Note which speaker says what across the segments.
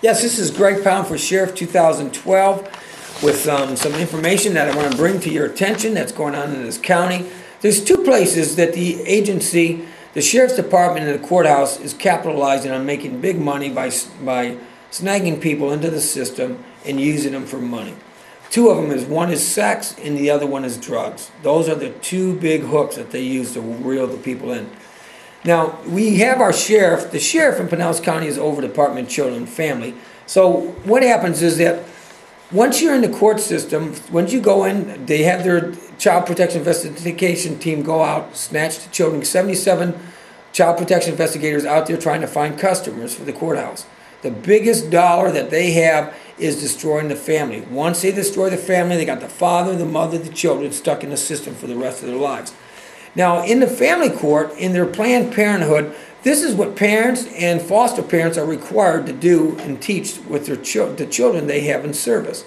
Speaker 1: Yes, this is Greg Pound for Sheriff 2012 with some information that I want to bring to your attention that's going on in this county. There's two places that the agency, the Sheriff's Department and the courthouse, is capitalizing on making big money by snagging people into the system and using them for money. Two of them is, one is sex and the other one is drugs. Those are the two big hooks that they use to reel the people in. Now, we have our sheriff. The sheriff in Pinellas County is over Department of Children and Family. So what happens is that once you're in the court system, once you go in, they have their child protection investigation team go out, snatch the children. 77 child protection investigators out there trying to find customers for the courthouse. The biggest dollar that they have is destroying the family. Once they destroy the family, they got the father, the mother, the children stuck in the system for the rest of their lives. Now, in the family court, in their Planned Parenthood, this is what parents and foster parents are required to do and teach with their the children they have in service.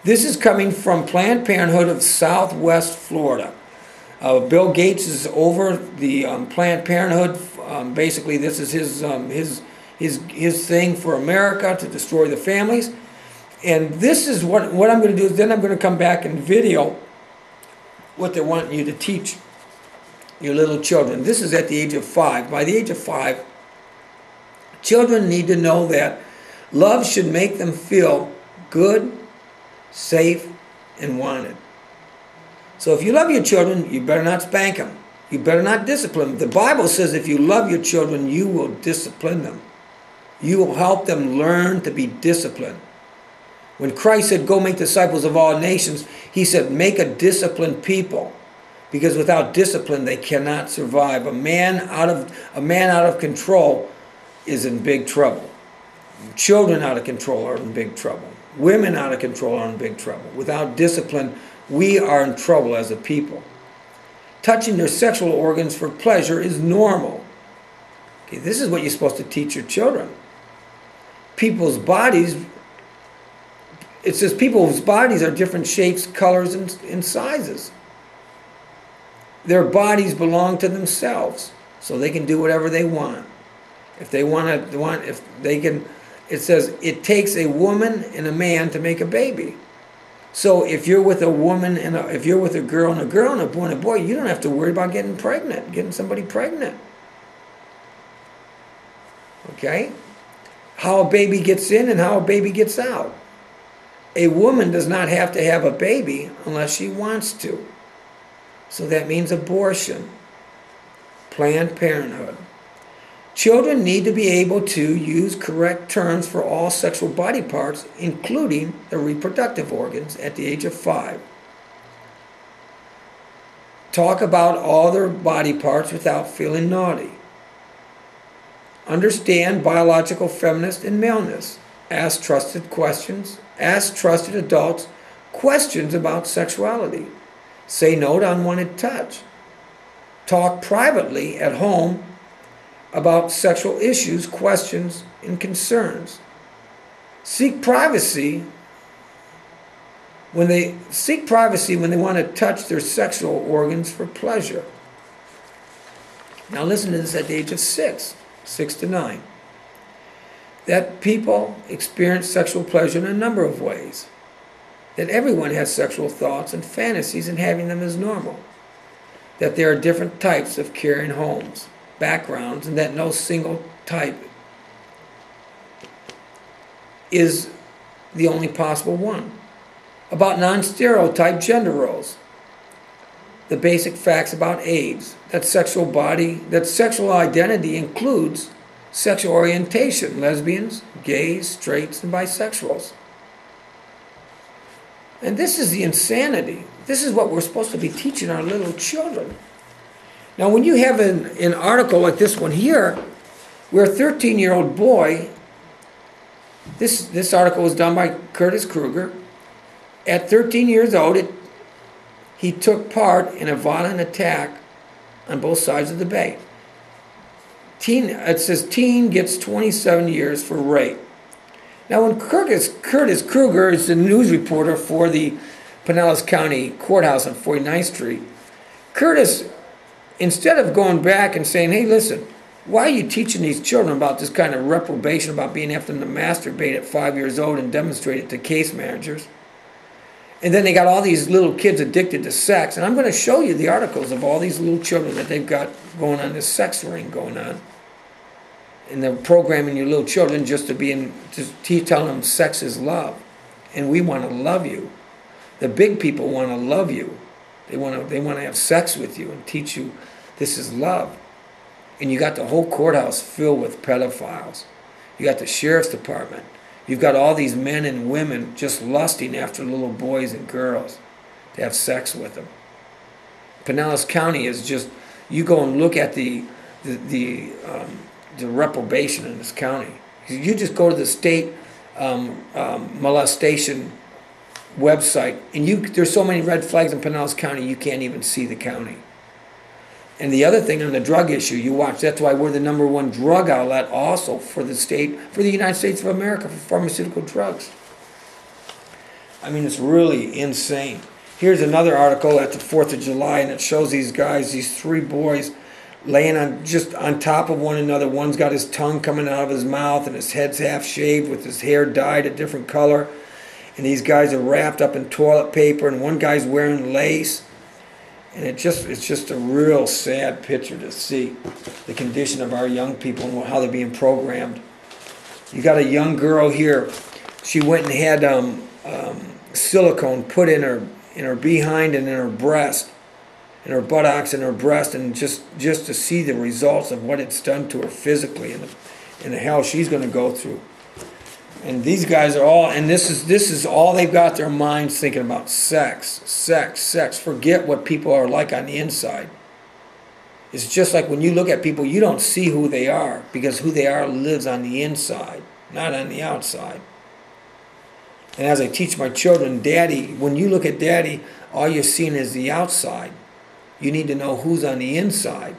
Speaker 1: This is coming from Planned Parenthood of Southwest Florida. Bill Gates is over the Planned Parenthood. Basically, this is his thing for America, to destroy the families. And this is what I'm going to do is then I'm going to come back and video what they're wanting you to teach your little children. This is at the age of 5. By the age of 5, children need to know that love should make them feel good, safe, and wanted. So if you love your children, you better not spank them. You better not discipline them. The Bible says if you love your children, you will discipline them. You will help them learn to be disciplined. When Christ said, go make disciples of all nations, he said, make a disciplined people. Because without discipline, they cannot survive. A man out of control is in big trouble. Children out of control are in big trouble. Women out of control are in big trouble. Without discipline, we are in trouble as a people. Touching their sexual organs for pleasure is normal. Okay, this is what you're supposed to teach your children. People's bodies, it says people's bodies are different shapes, colors, and sizes. Their bodies belong to themselves, so they can do whatever they want. If they it says it takes a woman and a man to make a baby. So if you're with a woman and if you're with a girl and a boy and a boy, you don't have to worry about getting somebody pregnant. Okay? How a baby gets in and how a baby gets out. A woman does not have to have a baby unless she wants to. So that means abortion, Planned Parenthood. Children need to be able to use correct terms for all sexual body parts, including the reproductive organs, at the age of 5. Talk about all their body parts without feeling naughty. Understand biological femininity and maleness. Ask trusted questions. Ask trusted adults questions about sexuality. Say no to unwanted touch. Talk privately at home about sexual issues, questions, and concerns. Seek privacy when they want to touch their sexual organs for pleasure. Now listen to this at the age of 6 to 9. That people experience sexual pleasure in a number of ways. That everyone has sexual thoughts and fantasies, and having them is normal. That there are different types of caring homes, backgrounds, and that no single type is the only possible one. About non-stereotype gender roles. The basic facts about AIDS. That sexual identity includes sexual orientation, lesbians, gays, straights, and bisexuals. And this is the insanity. This is what we're supposed to be teaching our little children. Now, when you have an article like this one here, where a 13-year-old boy, this article was done by Curtis Kruger. At 13 years old, he took part in a violent attack on both sides of the bay. It says teen gets 27 years for rape. Now, when Curtis Kruger is the news reporter for the Pinellas County Courthouse on 49th Street, Curtis, instead of going back and saying, hey, listen, Why are you teaching these children about this kind of reprobation, about being having to masturbate at 5 years old and demonstrate it to case managers? And then they got all these little kids addicted to sex. And I'm going to show you the articles of all these little children that they've got going on, this sex ring going on. And they're programming your little children just to be in, to telling them sex is love. And we want to love you. The big people want to love you. They want to have sex with you and teach you this is love. And you got the whole courthouse filled with pedophiles. You got the sheriff's department. You've got all these men and women just lusting after little boys and girls to have sex with them. Pinellas County is just, you go and look at the reprobation in this county. You just go to the state molestation website, and there's so many red flags in Pinellas County you can't even see the county. And the other thing on the drug issue, you watch, that's why we're the #1 drug outlet also for the state, for the United States of America, for pharmaceutical drugs. I mean, it's really insane. Here's another article at the 4th of July, and it shows these guys, these 3 boys, laying just on top of one another. One's got his tongue coming out of his mouth, and his head's half shaved with his hair dyed a different color. And these guys are wrapped up in toilet paper, and one guy's wearing lace. And it's just a real sad picture to see the condition of our young people and how they're being programmed. You got a young girl here. She went and had silicone put in her behind and in her breast, in her buttocks and her breast, and just to see the results of what it's done to her physically and the hell she's going to go through. And these guys are all, and this is all they've got their minds thinking about: sex, sex, sex. Forget what people are like on the inside. It's just like when you look at people, you don't see who they are, because who they are lives on the inside, not on the outside. And as I teach my children, Daddy, when you look at Daddy, all you're seeing is the outside. You need to know who's on the inside.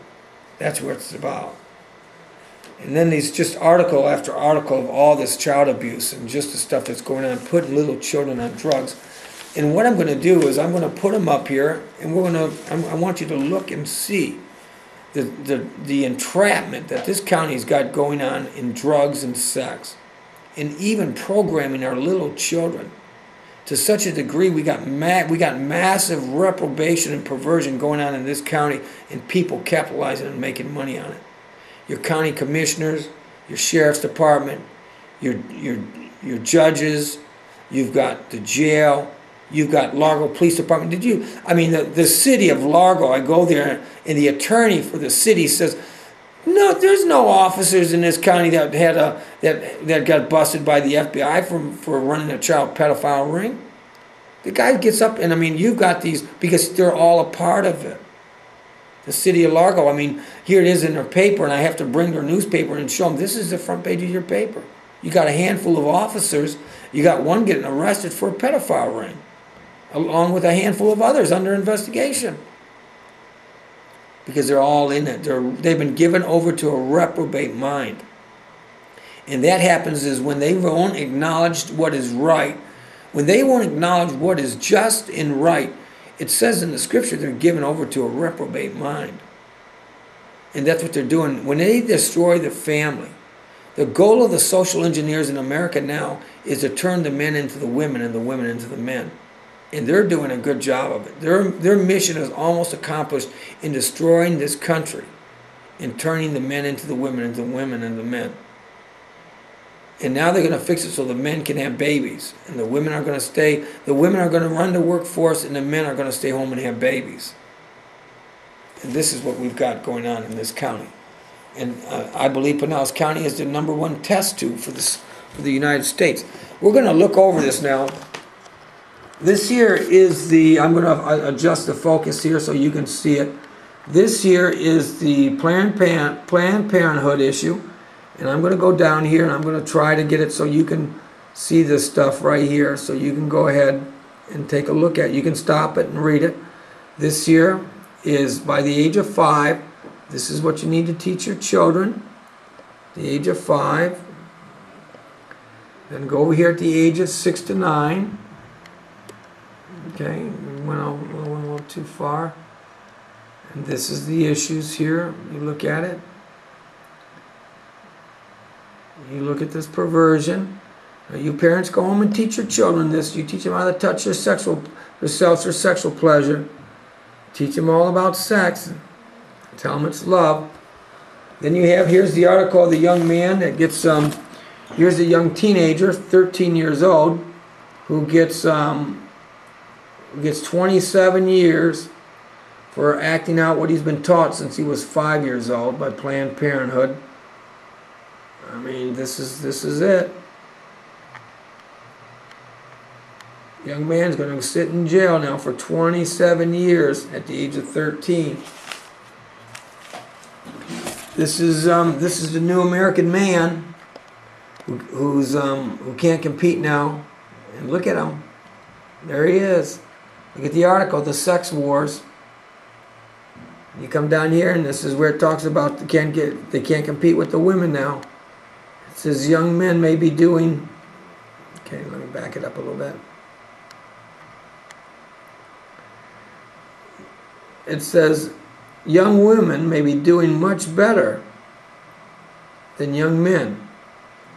Speaker 1: That's what it's about. And then there's just article after article of all this child abuse and just the stuff that's going on, putting little children on drugs. And what I'm going to do is I'm going to put them up here, and I want you to look and see the entrapment that this county's got going on in drugs and sex, and even programming our little children to such a degree. We got massive reprobation and perversion going on in this county, and people capitalizing and making money on it. Your county commissioners, your sheriff's department, your judges, you've got the jail, you've got Largo Police Department. The city of Largo, I go there, and the attorney for the city says, no, there's no officers in this county that that got busted by the FBI for running a child pedophile ring. The guy gets up, and you've got these, because they're all a part of it. The city of Largo, here it is in their paper, and I have to bring their newspaper and show them, this is the front page of your paper. You got a handful of officers. You got one getting arrested for a pedophile ring, along with a handful of others under investigation. Because they're all in it. They've been given over to a reprobate mind. And that happens is when they won't acknowledge what is right, when they won't acknowledge what is just and right, it says in the scripture they're given over to a reprobate mind. And that's what they're doing. When they destroy the family, the goal of the social engineers in America now is to turn the men into the women and the women into the men. And they're doing a good job of it. Their mission is almost accomplished in destroying this country and turning the men into the women and the women into the men. And now they're going to fix it so the men can have babies, and the women are going to stay. The women are going to run the workforce, and the men are going to stay home and have babies. And this is what we've got going on in this county. And I believe Pinellas County is the #1 test tube for the United States. We're going to look over this now. This here is I'm going to adjust the focus here so you can see it. This here is the Planned Parenthood issue. And I'm going to go down here, and I'm going to try to get it so you can see this stuff right here. So you can go ahead and take a look at it. You can stop it and read it. This here is by the age of 5. This is what you need to teach your children. The age of 5. Then go over here at the age of 6 to 9. Okay, we went a little too far. And this is the issues here. You look at it. You look at this perversion. Now, you parents go home and teach your children this. You teach them how to touch themselves for sexual pleasure. Teach them all about sex. Tell them it's love. Then you have, here's the article of the young man that gets, here's a young teenager, 13 years old, who gets 27 years for acting out what he's been taught since he was 5 years old by Planned Parenthood. I mean, this is it. Young man's going to sit in jail now for 27 years at the age of 13. This is the new American man who can't compete now. And look at him. There he is. Look at the article, The Sex Wars. You come down here, and this is where it talks about they can't compete with the women now. It says young men may be doing. Okay, let me back it up a little bit. It says young women may be doing much better than young men.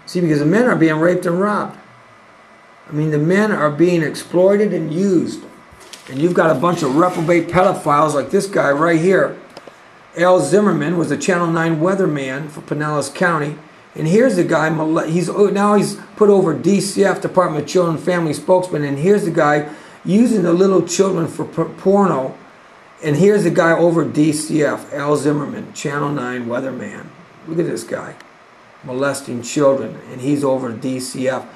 Speaker 1: See, because the men are being raped and robbed. I mean, the men are being exploited and used. And you've got a bunch of reprobate pedophiles like this guy right here. Al Zimmerman was a Channel 9 weatherman for Pinellas County. And here's the guy, he's put over DCF, Department of Children and Family spokesman. And here's the guy using the little children for porno. And here's the guy over DCF, Al Zimmerman, Channel 9 weatherman. Look at this guy, molesting children. And he's over DCF.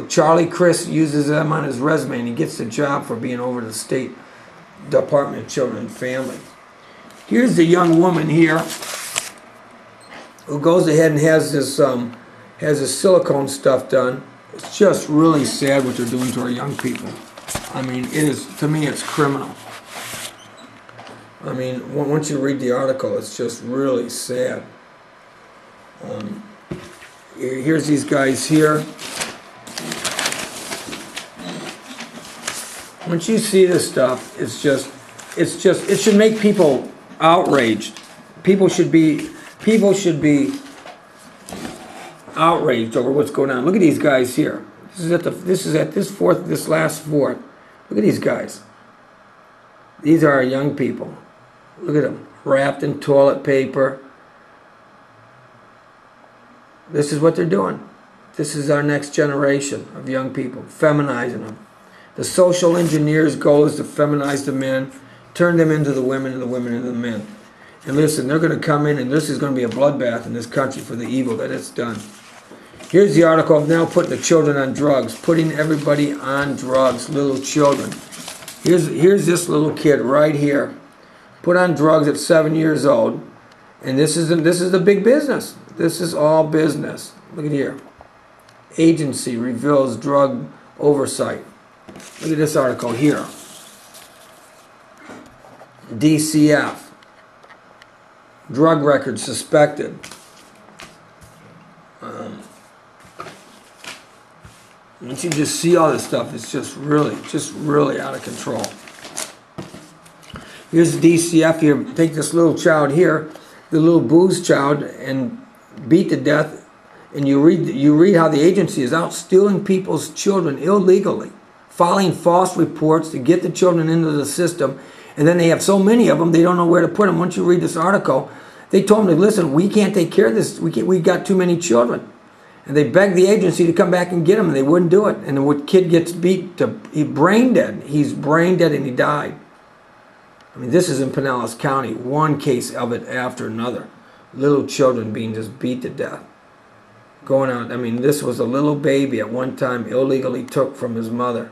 Speaker 1: Charlie Chris uses them on his resume, and he gets the job for being over the State Department of Children and Family. Here's the young woman here who goes ahead and has this silicone stuff done. It's just really sad what they're doing to our young people. I mean, it is, to me, it's criminal. I mean, once you read the article, it's just really sad. Here's these guys here. Once you see this stuff, it should make people outraged. People should be outraged over what's going on. Look at these guys here. This is at this last fourth. Look at these guys. These are our young people. Look at them, wrapped in toilet paper. This is what they're doing. This is our next generation of young people, feminizing them. The social engineer's goal is to feminize the men, turn them into the women, and the women into the men. And listen, they're going to come in, and this is going to be a bloodbath in this country for the evil that it's done. Here's the article of now putting the children on drugs, putting everybody on drugs, little children. Here's this little kid right here, put on drugs at 7 years old, and this is the big business. This is all business. Look at here. Agency reveals drug oversight. Look at this article here. DCF. Drug record suspected. Once you just see all this stuff, it's just really out of control. Here's the DCF here. Take this little child here, the little booze child, and beat to death. And you read how the agency is out stealing people's children illegally, filing false reports to get the children into the system, and then they have so many of them they don't know where to put them. Once you read this article, they told them, listen, we can't take care of this. We got too many children. And they begged the agency to come back and get them, and they wouldn't do it. And the kid gets beat to brain dead. He's brain dead, and he died. I mean, this is in Pinellas County, one case of it after another. Little children being just beat to death. Going out, I mean, this was a little baby at one time illegally took from his mother.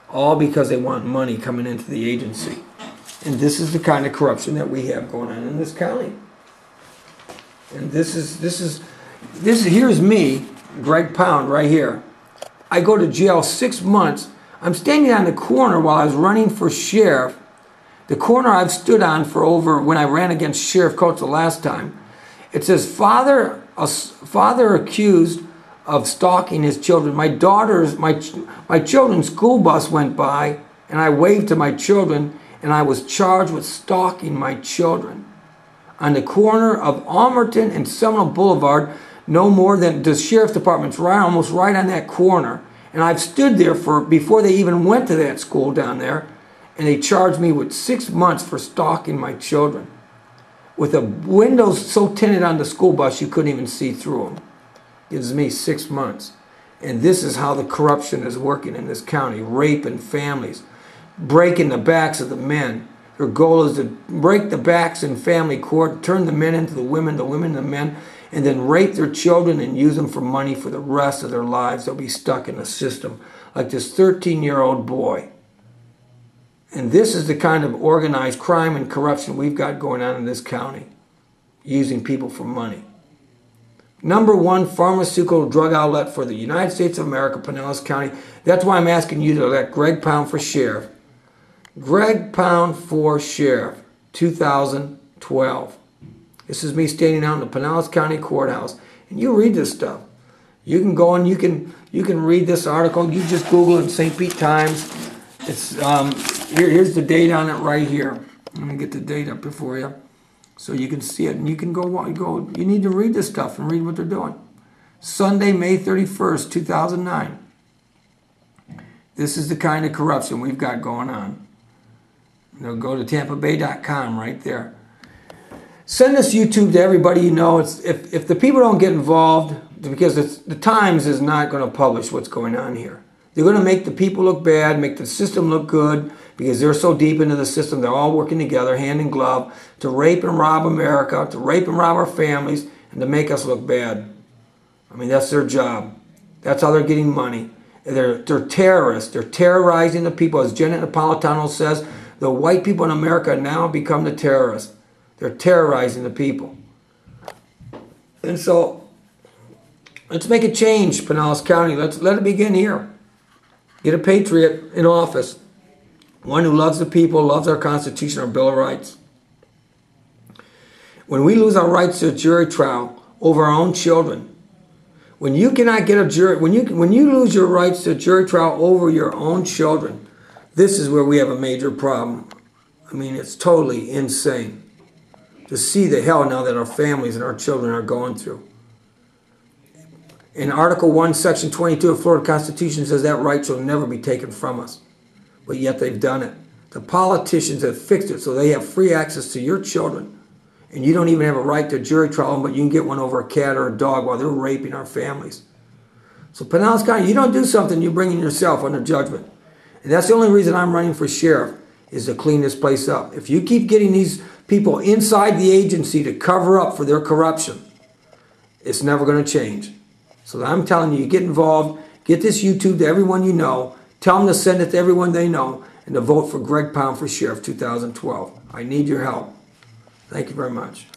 Speaker 1: All because they want money coming into the agency. And this is the kind of corruption that we have going on in this county. And here's me, Greg Pound, right here. I go to jail 6 months. I'm standing on the corner while I was running for sheriff. The corner I've stood on for when I ran against Sheriff Coates the last time. It says, father accused of stalking his children. My children's school bus went by, and I waved to my children, and I was charged with stalking my children. On the corner of Almerton and Seminole Boulevard, no more than the sheriff's department's right, almost right on that corner. And I've stood there before they even went to that school down there, and they charged me with 6 months for stalking my children, with the windows so tinted on the school bus you couldn't even see through them. Gives me 6 months. And this is how the corruption is working in this county, raping families, breaking the backs of the men. Their goal is to break the backs in family court, turn the men into the women into the men, and then rape their children and use them for money for the rest of their lives. They'll be stuck in the system, like this 13-year-old boy. And this is the kind of organized crime and corruption we've got going on in this county, using people for money. #1 pharmaceutical drug outlet for the United States of America, Pinellas County. That's why I'm asking you to elect Greg Pound for sheriff. Greg Pound for sheriff, 2012. This is me standing out in the Pinellas County Courthouse. And you read this stuff. You can go and you can read this article. You just Google it, St. Pete Times. It's here's the date on it right here. Let me get the date up here for you, so you can see it. And you can go. You need to read this stuff and read what they're doing. Sunday, May 31st, 2009. This is the kind of corruption we've got going on. Go to TampaBay.com right there. Send this YouTube to everybody you know. If the people don't get involved, because the Times is not going to publish what's going on here. They're going to make the people look bad, make the system look good, because they're so deep into the system. They're all working together, hand in glove, to rape and rob America, to rape and rob our families, and to make us look bad. I mean, that's their job. That's how they're getting money. They're terrorists. They're terrorizing the people. As Janet Napolitano says, the white people in America now become the terrorists. They're terrorizing the people. And so, let's make a change, Pinellas County. Let it begin here. Get a patriot in office. One who loves the people, loves our Constitution, our Bill of Rights. When we lose our rights to a jury trial over our own children, when you cannot get a jury, when you lose your rights to a jury trial over your own children, this is where we have a major problem. I mean, it's totally insane to see the hell now that our families and our children are going through. In Article 1, Section 22 of the Florida Constitution says that right shall never be taken from us. But yet they've done it. The politicians have fixed it so they have free access to your children. And you don't even have a right to a jury trial, but you can get one over a cat or a dog while they're raping our families. So Pinellas County, you don't do something, you're bringing yourself under judgment. And that's the only reason I'm running for sheriff, is to clean this place up. If you keep getting these people inside the agency to cover up for their corruption, it's never going to change. So I'm telling you, get involved, get this YouTube to everyone you know, tell them to send it to everyone they know, and to vote for Greg Pound for sheriff 2012. I need your help. Thank you very much.